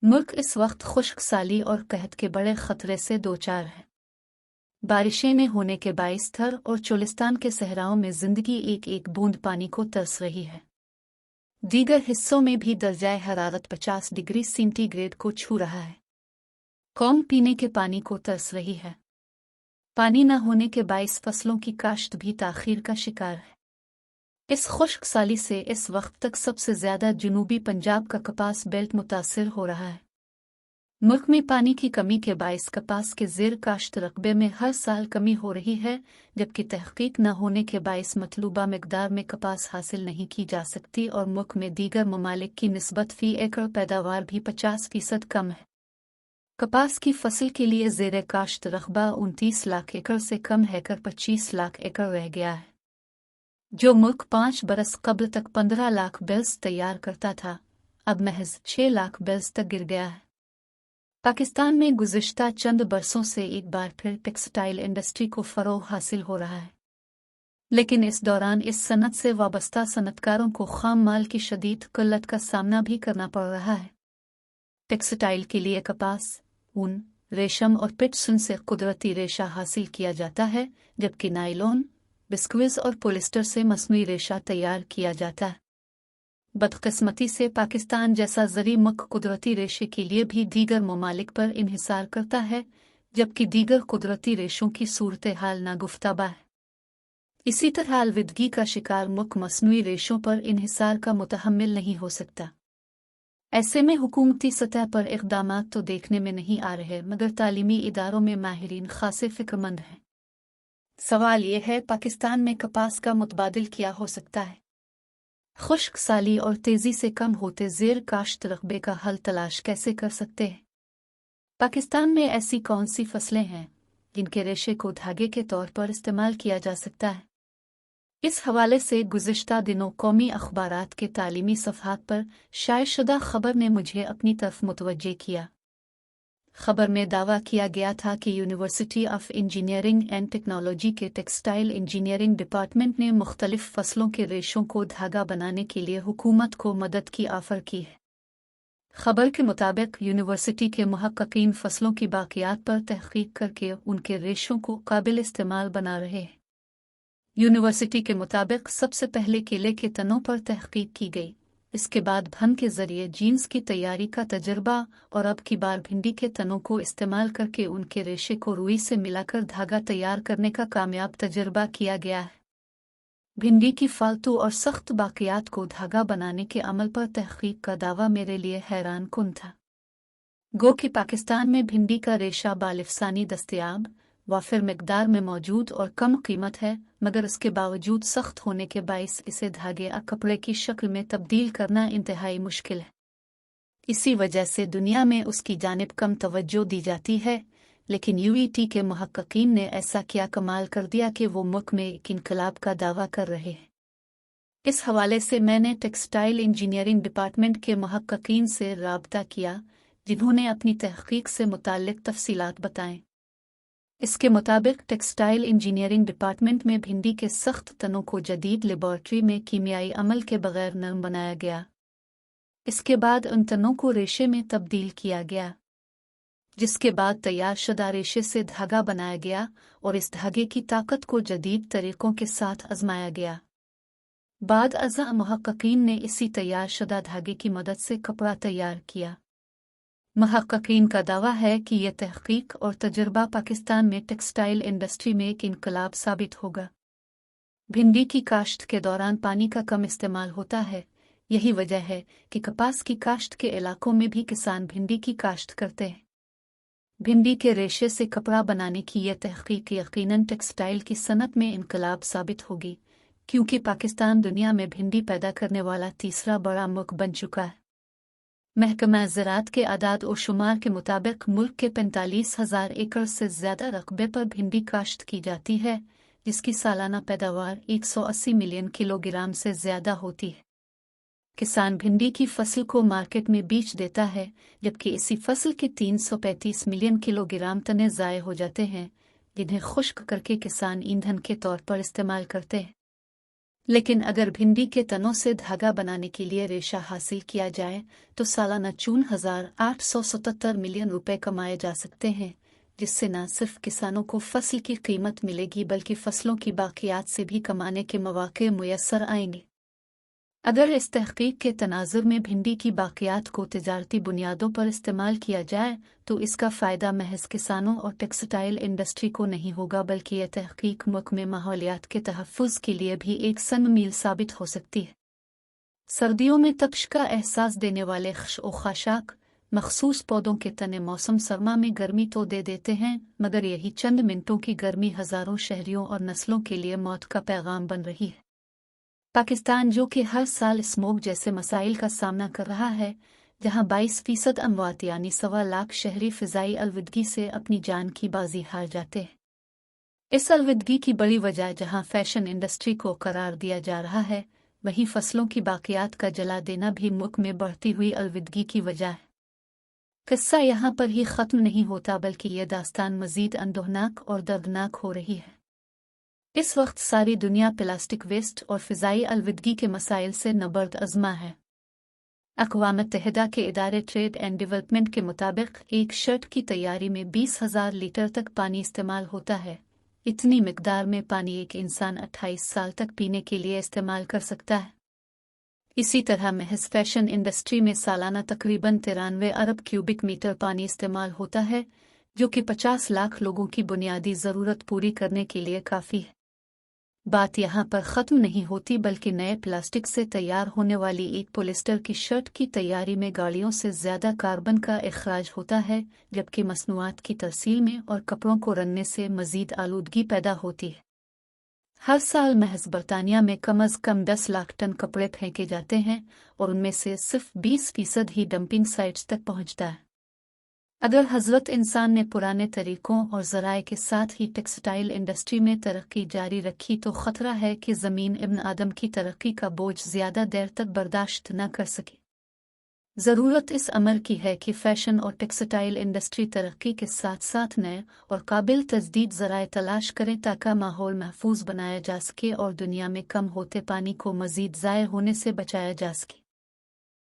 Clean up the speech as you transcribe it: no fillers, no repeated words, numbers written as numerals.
मुल्क इस वक्त खुश्क साली और कहत के बड़े खतरे से दोचार है। बारिशें न होने के बाइस थर और चोलिस्तान के सहराओं में जिंदगी एक एक बूंद पानी को तरस रही है। दीगर हिस्सों में भी दर्जाए हरारत 50 डिग्री सेंटीग्रेड को छू रहा है। कौम पीने के पानी को तरस रही है। पानी न होने के बाइस फसलों की काश्त भी ताखीर का शिकार है। इस खुश्क साली से इस वक्त तक सबसे ज्यादा जनूबी पंजाब का कपास बेल्ट मुतासिर हो रहा है। मुल्क में पानी की कमी के बाइस कपास के ज़ेर काश्त रकबे में हर साल कमी हो रही है, जबकि तहकीक न होने के बाइस मतलूबा मिकदार में कपास हासिल नहीं की जा सकती और मुल्क में दीगर ममालिक की निस्बत फी एकड़ पैदावार भी 50% कम है। कपास की फसल के लिए ज़ेर काश्त रकबा 29 लाख एकड़ से कम है कर 25 लाख एकड़ रह गया है। जो मुल्क 5 बरस कबल तक 15 लाख बेल्स तैयार करता था, अब महज 6 लाख बेल्स तक गिर गया है। पाकिस्तान में गुज़िश्ता चंद बरसों से एक बार फिर टेक्सटाइल इंडस्ट्री को फ़रोग़ हासिल हो रहा है, लेकिन इस दौरान इस सनत से वाबस्ता सनतकारों को खाम माल की शदीद किल्लत का सामना भी करना पड़ रहा है। टेक्सटाइल के लिए कपास, ऊन, रेशम और पिटसन से कुदरती रेशा हासिल किया जाता है, जबकि नायलॉन, बिस्क्विज और पोलिस्टर से मसनूई रेशा तैयार किया जाता है। बदकिस्मती से पाकिस्तान जैसा ज़री मुल्क कुदरती रेशे के लिए भी दीगर ममालिक पर इन्हिसार करता है, जबकि दीगर कुदरती रेशों की सूरत हाल नागुफ्ताबा है। इसी तरह अलविदगी का शिकार मुल्क मसनूई रेशों पर इन्हिसार का मुतहम्मिल नहीं हो सकता। ऐसे में हुकूमती सतह पर इक़दामात तो देखने में नहीं आ रहे, मगर तालीमी इदारों में माहिरीन खासे फ़िक्रमंद हैं। सवाल यह है, पाकिस्तान में कपास का मुतबादिल क्या हो सकता है? खुश्क साली और तेज़ी से कम होते ज़ेर काश्त रकबे का हल तलाश कैसे कर सकते हैं? पाकिस्तान में ऐसी कौन सी फसलें हैं जिनके रेशे को धागे के तौर पर इस्तेमाल किया जा सकता है? इस हवाले से गुज़िश्ता दिनों कौमी अखबारात के तालीमी सफ़हात पर शाये शुदा खबर ने मुझे अपनी तरफ मुतवज्जे किया। खबर में दावा किया गया था कि university of engineering and technology के टेक्सटाइल इंजीनियरिंग डिपार्टमेंट ने मुख्तलिफ फसलों के रेशों को धागा बनाने के लिए हुकूमत को मदद की ऑफ़र की है। खबर के मुताबिक यूनिवर्सिटी के मुहक्किकीन फसलों की बाक़ियात पर तहक़ीक़ करके उनके रेशों को काबिल इस्तेमाल बना रहे हैं। यूनिवर्सिटी के मुताबिक सबसे पहले केले के तनों पर तहक़ीक़ की गई, इसके बाद भन के ज़रिए जीन्स की तैयारी का तजर्बा और अब की बार भिंडी के तनों को इस्तेमाल करके उनके रेशे को रुई से मिलाकर धागा तैयार करने का कामयाब तजर्बा किया गया है। भिंडी की फालतू और सख्त बाक़ियात को धागा बनाने के अमल पर तहक़ीक़ का दावा मेरे लिए हैरान कुन था। गो कि पाकिस्तान में भिंडी का रेशा बालिफसानी दस्तयाब, वाफिर मिकदार में मौजूद और कम कीमत है, मगर इसके बावजूद सख्त होने के बाइस इसे धागे या कपड़े की शक्ल में तब्दील करना इंतहाई मुश्किल है। इसी वजह से दुनिया में उसकी जानिब कम तवज्जो दी जाती है, लेकिन यूईटी के मुहक्किकीन ने ऐसा क्या कमाल कर दिया कि वो मुल्क में एक इनकलाब का दावा कर रहे हैं। इस हवाले से मैंने टेक्सटाइल इंजीनियरिंग डिपार्टमेंट के मुहक्किकीन से राब्ता किया, जिन्होंने अपनी तहक़ीक़ से मुताल्लिक़ तफ़सीलात बताएं। इसके मुताबिक टेक्सटाइल इंजीनियरिंग डिपार्टमेंट में भिंडी के सख्त तनों को जदीद लेबॉर्ट्री में कीमियाई अमल के बगैर नरम बनाया गया। इसके बाद उन तनों को रेशे में तब्दील किया गया, जिसके बाद तैयार शुदा रेशे से धागा बनाया गया और इस धागे की ताकत को जदीद तरीक़ों के साथ आजमाया गया। बाद अज़ा मुहक्किकीन ने इसी तैयार शुदा धागे की मदद से कपड़ा तैयार किया। मुहक्किकीन का दावा है कि यह तहक़ीक़ और तजर्बा पाकिस्तान में टेक्सटाइल इंडस्ट्री में एक इनकलाब साबित होगा। भिंडी की काश्त के दौरान पानी का कम इस्तेमाल होता है। यही वजह है कि कपास की काश्त के इलाकों में भी किसान भिंडी की काश्त करते हैं। भिंडी के रेशे से कपड़ा बनाने की यह तहक़ीक़ यकीनन टेक्सटाइल की सनत में इनकलाब साबित होगी, क्योंकि पाकिस्तान दुनिया में भिंडी पैदा करने वाला तीसरा बड़ा मुल्क बन चुका है। महकमा ज़राअत के आदाद और शुमार के मुताबिक मुल्क के 45,000 एकड़ से ज़्यादा रकबे पर भिंडी काश्त की जाती है, जिसकी सालाना पैदावार 180 मिलियन किलोग्राम से ज़्यादा होती है। किसान भिंडी की फसल को मार्केट में बेच देता है, जबकि इसी फसल के 335 मिलियन किलोग्राम तने ज़ाय हो जाते हैं, जिन्हें खुश्क करके किसान ईंधन के तौर पर इस्तेमाल करते हैं। लेकिन अगर भिंडी के तनों से धागा बनाने के लिए रेशा हासिल किया जाए तो सालाना 54,877 मिलियन रुपए कमाए जा सकते हैं, जिससे न सिर्फ किसानों को फसल की कीमत मिलेगी बल्कि फसलों की बाकियात से भी कमाने के मौके मुयस्सर आएंगे। अगर इस तहकीक के तनाजुर में भिंडी की बाकियात को तिजारती बुनियादों पर इस्तेमाल किया जाए तो इसका फ़ायदा महज किसानों और टेक्सटाइल इंडस्ट्री को नहीं होगा, बल्कि यह तहकीक मुल्क में माहौलियात के तहफ़्फ़ुज़ के लिए भी एक सन मील साबित हो सकती है। सर्दियों में तप्श का एहसास देने वाले खाशाक मखसूस पौधों के तने मौसम सरमा में गर्मी तो दे देते हैं, मगर यही चंद मिनटों की गर्मी हज़ारों शहरियों और नस्लों के लिए मौत का पैगाम बन रही है। पाकिस्तान, जो कि हर साल स्मोक जैसे मसाइल का सामना कर रहा है, जहां 22% अमवात यानी 1.25 लाख शहरी फ़िज़ाई अलविदगी से अपनी जान की बाजी हार जाते हैं। इस अलविदगी की बड़ी वजह जहां फैशन इंडस्ट्री को करार दिया जा रहा है, वहीं फसलों की बाकियात का जला देना भी मुल्क में बढ़ती हुई अलविदगी की वजह है। किस्सा यहाँ पर ही ख़त्म नहीं होता, बल्कि यह दास्तान मज़ीद अंदोहनाक और दर्दनाक हो रही है। इस वक्त सारी दुनिया प्लास्टिक वेस्ट और फ़िज़ाई अलविदगी के मसाइल से नबर्द अज़मा है। अक़वाम मुत्तहिदा के इदारे ट्रेड एंड डेवलपमेंट के मुताबिक एक शर्ट की तैयारी में 20,000 लीटर तक पानी इस्तेमाल होता है। इतनी मिकदार में पानी एक इंसान 28 साल तक पीने के लिए इस्तेमाल कर सकता है। इसी तरह महज फैशन इंडस्ट्री में सालाना तकरीबन 93 अरब क्यूबिक मीटर पानी इस्तेमाल होता है, जो कि 50 लाख लोगों की बुनियादी ज़रूरत पूरी करने के लिए काफ़ी है। बात यहाँ पर ख़त्म नहीं होती, बल्कि नए प्लास्टिक से तैयार होने वाली एक पॉलिस्टर की शर्ट की तैयारी में गाड़ियों से ज़्यादा कार्बन का इखराज होता है, जबकि मसनूआत की तरसील में और कपड़ों को रंगने से मज़ीद आलूदगी पैदा होती है। हर साल महज बरतानिया में कम अज़ कम 10 लाख टन कपड़े फेंके जाते हैं और उनमें से सिर्फ 20% ही डंपिंग साइट्स तक पहुँचता है। अगर हज़रत इंसान ने पुराने तरीक़ों और ज़राए के साथ ही टेक्सटाइल इंडस्ट्री में तरक्की जारी रखी तो ख़तरा है कि ज़मीन इब्न आदम की तरक्की का बोझ ज़्यादा देर तक बर्दाश्त न कर सके। ज़रूरत इस अमर की है कि फ़ैशन और टेक्सटाइल इंडस्ट्री तरक्की के साथ साथ नए और काबिल तजदीद ज़राए तलाश करें ताकि माहौल महफूज बनाया जा सके और दुनिया में कम होते पानी को मज़ीद ज़ाय होने से बचाया जा सके।